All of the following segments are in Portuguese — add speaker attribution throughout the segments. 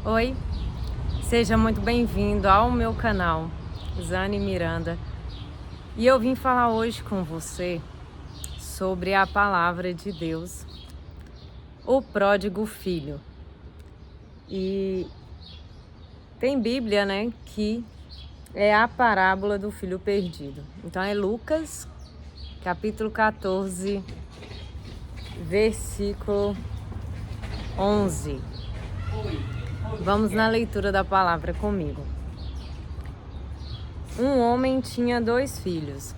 Speaker 1: Oi, seja muito bem-vindo ao meu canal, Zane Miranda. E eu vim falar hoje com você sobre a palavra de Deus, o pródigo filho. E tem Bíblia, né, que é a parábola do filho perdido. Então é Lucas, capítulo 14, versículo 11. Vamos na leitura da palavra comigo. Um homem tinha 2 filhos.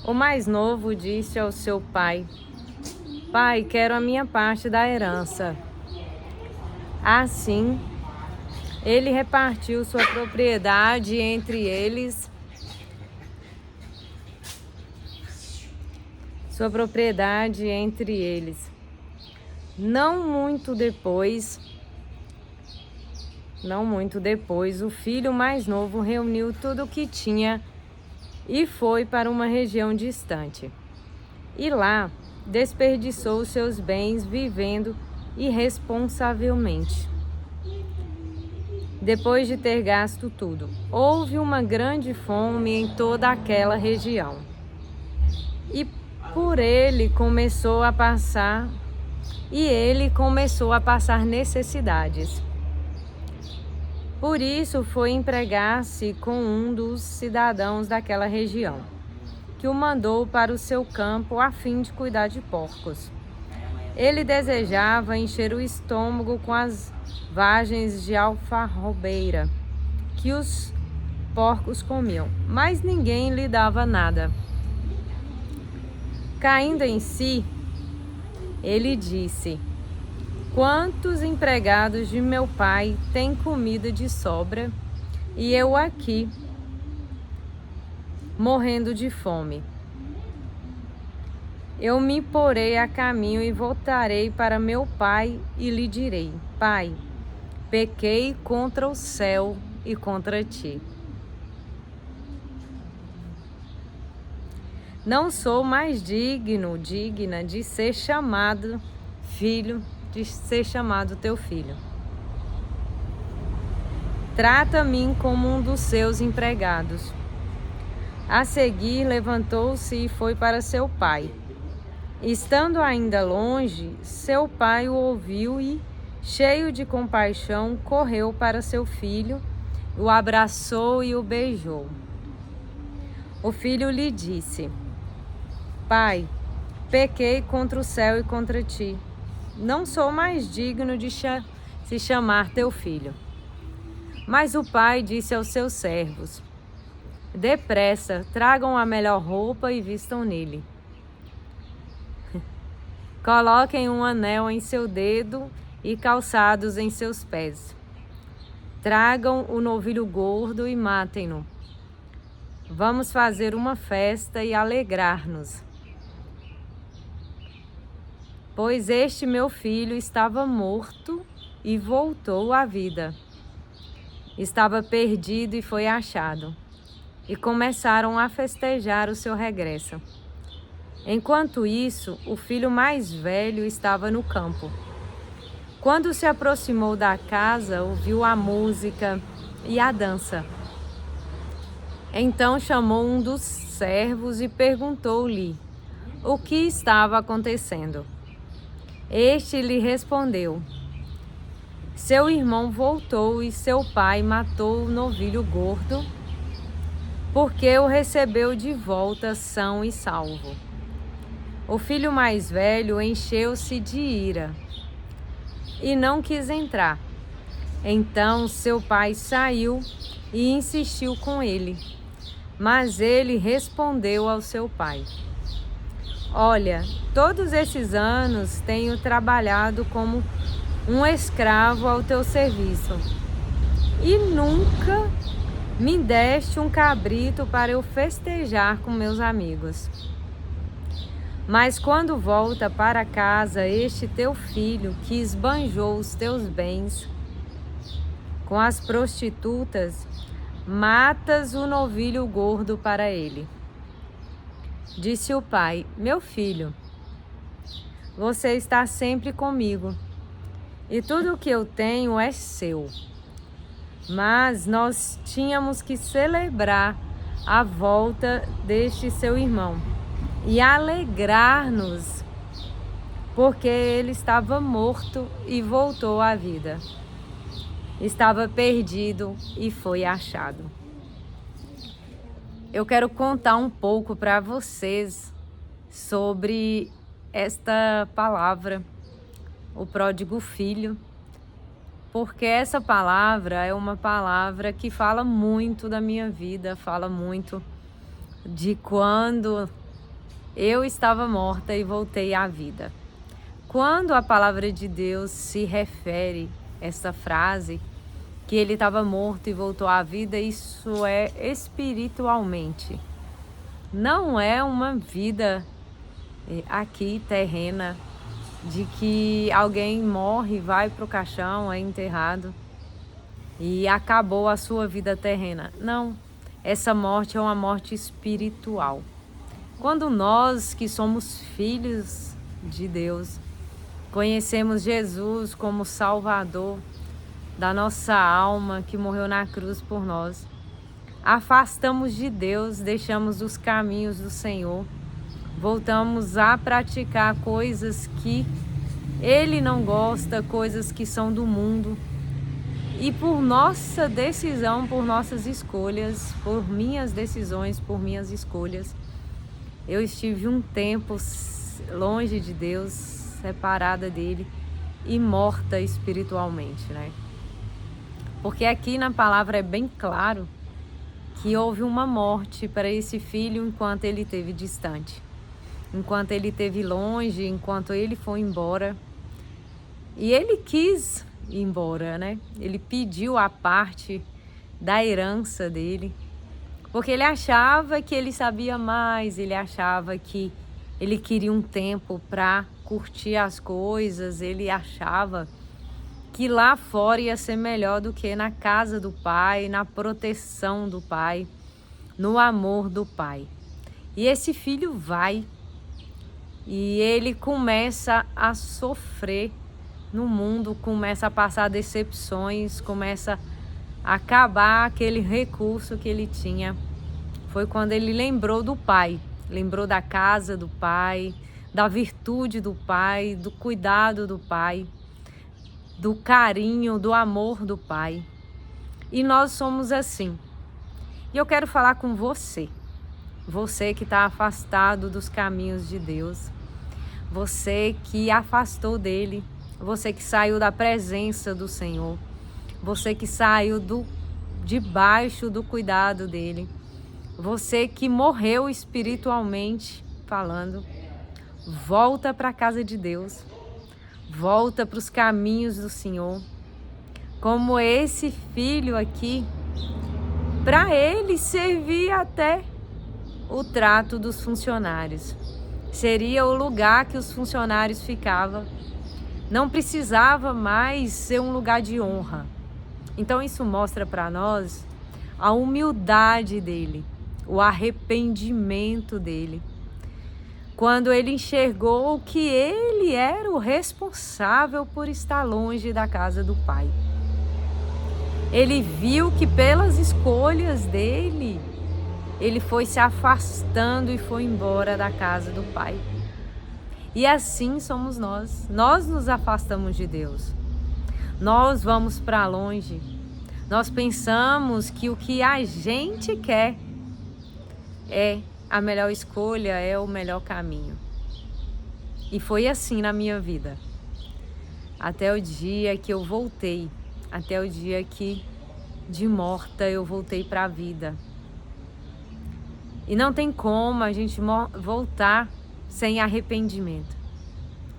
Speaker 1: O mais novo disse ao seu pai: Pai, quero a minha parte da herança. Assim, ele repartiu sua propriedade entre eles. Não muito depois, o filho mais novo reuniu tudo o que tinha e foi para uma região distante. E lá desperdiçou seus bens vivendo irresponsavelmente. Depois de ter gasto tudo, houve uma grande fome em toda aquela região. E ele começou a passar necessidades. Por isso foi empregar-se com um dos cidadãos daquela região, que o mandou para o seu campo a fim de cuidar de porcos. Ele desejava encher o estômago com as vagens de alfarrobeira que os porcos comiam, mas ninguém lhe dava nada. Caindo em si, ele disse: Quantos empregados de meu pai têm comida de sobra e eu aqui morrendo de fome? Eu me porei a caminho e voltarei para meu pai e lhe direi: Pai, pequei contra o céu e contra ti. Não sou mais digna de ser chamado teu filho. Trata-me como um dos seus empregados. A seguir, levantou-se e foi para seu pai. Estando ainda longe, seu pai o ouviu e, cheio de compaixão, correu para seu filho, o abraçou e o beijou. O filho lhe disse: Pai, pequei contra o céu e contra ti. Não sou mais digno de se chamar teu filho. Mas o pai disse aos seus servos: Depressa, tragam a melhor roupa e vistam nele. Coloquem um anel em seu dedo e calçados em seus pés. Tragam o novilho gordo e matem-no. Vamos fazer uma festa e alegrar-nos. Pois este meu filho estava morto e voltou à vida. Estava perdido e foi achado. E começaram a festejar o seu regresso. Enquanto isso, o filho mais velho estava no campo. Quando se aproximou da casa, ouviu a música e a dança. Então chamou um dos servos e perguntou-lhe o que estava acontecendo. Este lhe respondeu: Seu irmão voltou e seu pai matou o novilho gordo, porque o recebeu de volta são e salvo. O filho mais velho encheu-se de ira e não quis entrar. Então seu pai saiu e insistiu com ele. Mas ele respondeu ao seu pai: Olha, todos esses anos tenho trabalhado como um escravo ao teu serviço e nunca me deste um cabrito para eu festejar com meus amigos. Mas quando volta para casa este teu filho que esbanjou os teus bens com as prostitutas, matas o novilho gordo para ele. Disse o pai: Meu filho, você está sempre comigo e tudo o que eu tenho é seu. Mas nós tínhamos que celebrar a volta deste seu irmão e alegrar-nos, porque ele estava morto e voltou à vida. Estava perdido e foi achado. Eu quero contar um pouco para vocês sobre esta palavra, o pródigo filho, porque essa palavra é uma palavra que fala muito da minha vida, fala muito de quando eu estava morta e voltei à vida. Quando a palavra de Deus se refere a essa frase, que ele estava morto e voltou à vida, isso é espiritualmente. Não é uma vida aqui terrena, de que alguém morre, vai para o caixão, é enterrado e acabou a sua vida terrena. Não, essa morte é uma morte espiritual. Quando nós que somos filhos de Deus, conhecemos Jesus como Salvador da nossa alma, que morreu na cruz por nós, afastamos de Deus, deixamos os caminhos do Senhor, voltamos a praticar coisas que Ele não gosta, coisas que são do mundo. E por nossa decisão, por nossas escolhas, por minhas decisões, por minhas escolhas, eu estive um tempo longe de Deus, separada dele e morta espiritualmente, né? Porque aqui na palavra é bem claro que houve uma morte para esse filho enquanto ele esteve distante, enquanto ele esteve longe, enquanto ele foi embora. E ele quis ir embora, né? Ele pediu a parte da herança dele, porque ele achava que ele sabia mais, ele achava que ele queria um tempo para curtir as coisas, ele achava que lá fora ia ser melhor do que na casa do pai, na proteção do pai, no amor do pai. E esse filho vai e ele começa a sofrer no mundo, começa a passar decepções, começa a acabar aquele recurso que ele tinha. Foi quando ele lembrou do pai, lembrou da casa do pai, da virtude do pai, do cuidado do pai, do carinho, do amor do pai. E nós somos assim. E eu quero falar com você, você que está afastado dos caminhos de Deus, você que afastou dele, você que saiu da presença do Senhor, você que saiu debaixo do cuidado dele, você que morreu espiritualmente falando. Volta para a casa de Deus, volta para os caminhos do Senhor, como esse filho aqui, para ele servir até o trato dos funcionários. Seria o lugar que os funcionários ficavam. Não precisava mais ser um lugar de honra. Então isso mostra para nós a humildade dele, o arrependimento dele. Quando ele enxergou que ele era o responsável por estar longe da casa do pai. Ele viu que pelas escolhas dele, ele foi se afastando e foi embora da casa do pai. E assim somos nós. Nós nos afastamos de Deus. Nós vamos para longe. Nós pensamos que o que a gente quer é a melhor escolha, é o melhor caminho. E foi assim na minha vida. Até o dia que eu voltei. Até o dia que, de morta, eu voltei para a vida. E não tem como a gente voltar sem arrependimento,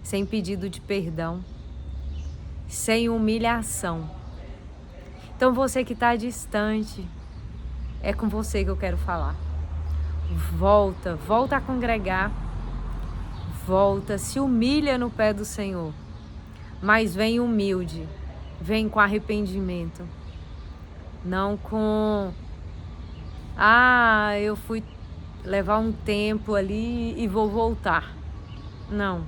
Speaker 1: sem pedido de perdão, sem humilhação. Então você que está distante, é com você que eu quero falar. Volta a congregar, volta, se humilha no pé do Senhor, mas vem humilde, vem com arrependimento, não com, eu fui levar um tempo ali e vou voltar. Não.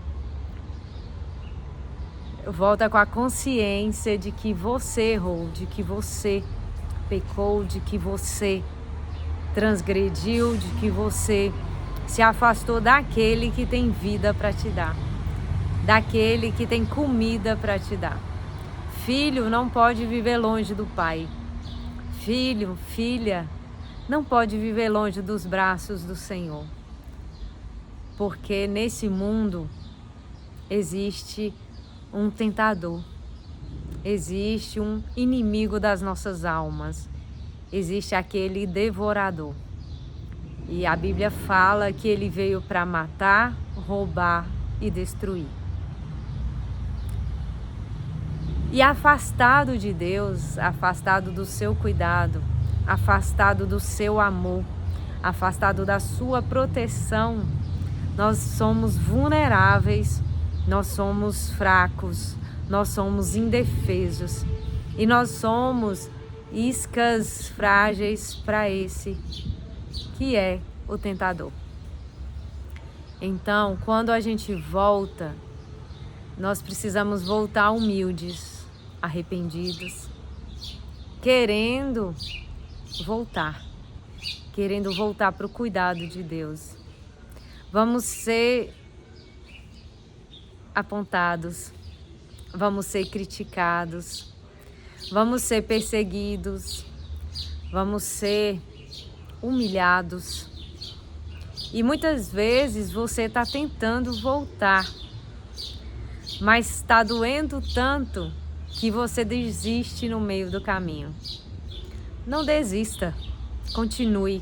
Speaker 1: volta com a consciência de que você errou, de que você pecou, de que você transgrediu, de que você se afastou daquele que tem vida para te dar, daquele que tem comida para te dar. Filho não pode viver longe do Pai. Filho, filha, não pode viver longe dos braços do Senhor. Porque nesse mundo existe um tentador, existe um inimigo das nossas almas, existe aquele devorador. E a Bíblia fala que ele veio para matar, roubar e destruir. E afastado de Deus, afastado do seu cuidado, afastado do seu amor, afastado da sua proteção, nós somos vulneráveis, nós somos fracos, nós somos indefesos e nós somos iscas frágeis para esse que é o tentador. Então, quando a gente volta, nós precisamos voltar humildes, arrependidos, querendo voltar para o cuidado de Deus. Vamos ser apontados, vamos ser criticados, vamos ser perseguidos, vamos ser humilhados. E muitas vezes você está tentando voltar, mas está doendo tanto que você desiste no meio do caminho. Não desista, continue.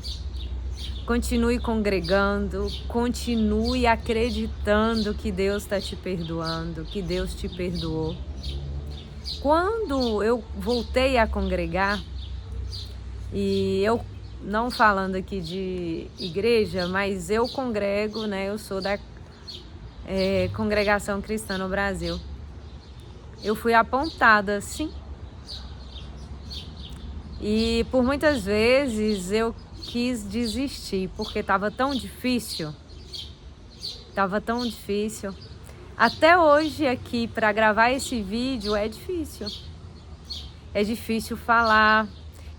Speaker 1: Continue congregando, continue acreditando que Deus está te perdoando, que Deus te perdoou. Quando eu voltei a congregar, e eu não falando aqui de igreja, mas eu congrego, né? Eu sou da Congregação Cristã no Brasil. Eu fui apontada, sim. E por muitas vezes eu quis desistir, porque estava tão difícil. Até hoje aqui, para gravar esse vídeo, é difícil. É difícil falar,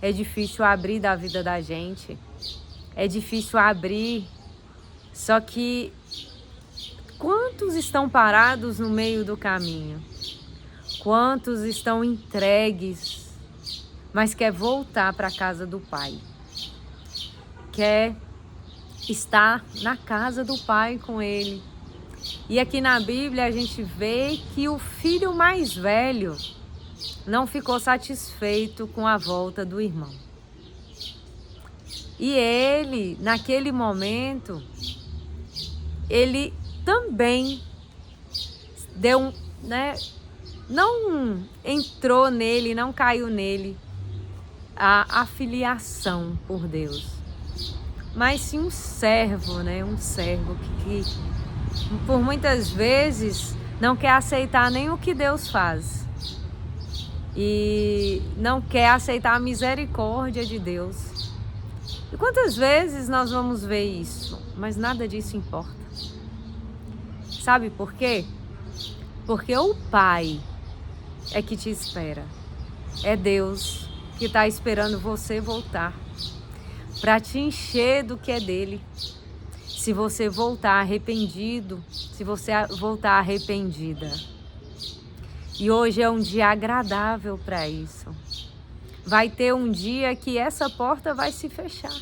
Speaker 1: é difícil abrir da vida da gente. É difícil abrir. Só que quantos estão parados no meio do caminho? Quantos estão entregues, mas quer voltar para a casa do Pai? Quer estar na casa do Pai com Ele. E aqui na Bíblia a gente vê que o filho mais velho não ficou satisfeito com a volta do irmão. E ele, naquele momento, ele também deu não entrou nele, não caiu nele a afiliação por Deus. Mas sim um servo, né? Um servo que por muitas vezes não quer aceitar nem o que Deus faz. E não quer aceitar a misericórdia de Deus. E quantas vezes nós vamos ver isso? Mas nada disso importa. Sabe por quê? Porque o Pai é que te espera. É Deus que está esperando você voltar para te encher do que é dele. Se você voltar arrependido, se você voltar arrependida. E hoje é um dia agradável para isso. Vai ter um dia que essa porta vai se fechar.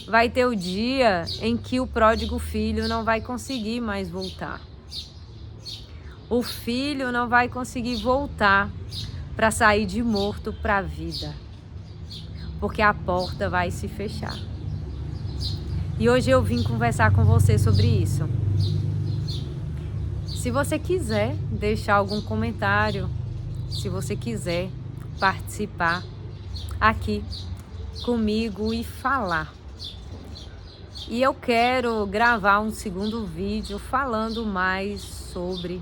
Speaker 1: Vai ter o dia em que o pródigo filho não vai conseguir mais voltar. O filho não vai conseguir voltar para sair de morto para a vida. Porque a porta vai se fechar. E hoje eu vim conversar com você sobre isso. Se você quiser deixar algum comentário, se você quiser participar aqui comigo e falar. E eu quero gravar um segundo vídeo falando mais sobre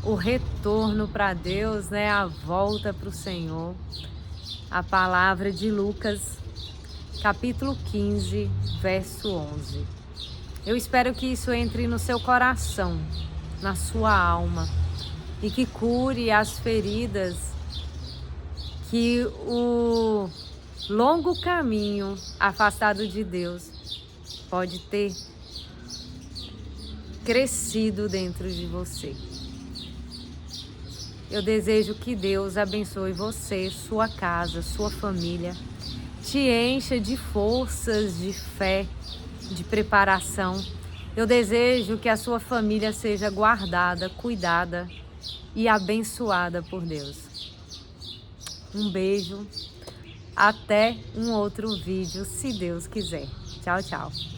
Speaker 1: o retorno para Deus, né? A volta para o Senhor. A palavra de Lucas, capítulo 15, verso 11. Eu espero que isso entre no seu coração na sua alma e que cure as feridas que o longo caminho afastado de Deus pode ter crescido dentro de você. Eu desejo que Deus abençoe você, sua casa, sua família, te encha de forças, de fé, de preparação. Eu desejo que a sua família seja guardada, cuidada e abençoada por Deus. Um beijo, até um outro vídeo, se Deus quiser. Tchau, tchau.